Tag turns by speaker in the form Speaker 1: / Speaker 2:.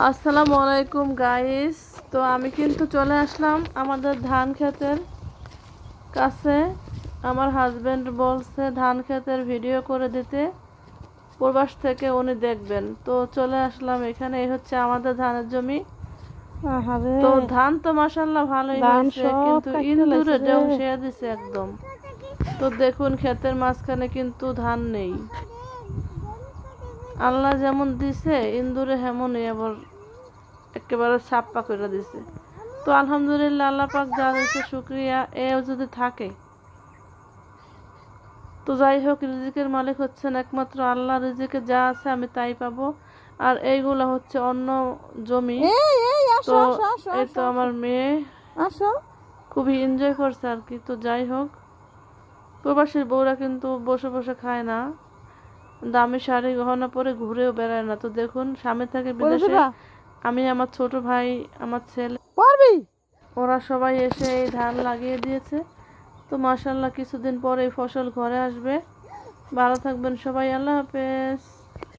Speaker 1: আসসালামু আলাইকুম গাইস। তো আমি কিন্তু চলে আসলাম আমাদের ধান ক্ষেতের কাছে। আমার হাজবেন্ড বলছে ধান ক্ষেতের ভিডিও করে দিতে, প্রবাস থেকে উনি দেখবেন। তো চলে আসলাম এখানে। এই হচ্ছে আমাদের ধানের জমি। তো ধান তো মাশাআল্লাহ ভালোই হয়েছে, কিন্তু ইন্দুরে ধ্বংসিয়ে দিছে একদম। তো দেখুন ক্ষেতের মাঝখানে কিন্তু ধান নেই। আল্লাহ যেমন দিছে ইন্দুরে হেমনই আবার একেবারে ছাপ্পা করে দিছে। তো আলহামদুলিল্লাহ, আল্লাহ পাক যা দিয়েছে শুকরিয়া। এও যদি থাকে তো যাই হোক, রিজিকের মালিক হচ্ছেন একমাত্র আল্লাহ। রিজিকে যা আছে আমি তাই পাবো। আর এইগুলা হচ্ছে অন্য জমি। তো এই তো আমার মেয়ে খুবই এনজয় করছে আর কি। তো যাই হোক, প্রবাসীর বউরা কিন্তু বসে বসে খায় না, দামি শাড়ি গহনা পরে ঘুরেও বেড়ায় না। তো দেখুন, স্বামী থাকে বিদেশে, আমি, আমার ছোট ভাই, আমার ছেলে, ওরা সবাই এসে এই ধান লাগিয়ে দিয়েছে। তো মাশাআল্লাহ কিছুদিন পরে এই ফসল ঘরে আসবে। ভালো থাকবেন সবাই, আল্লাহ হাফেজ।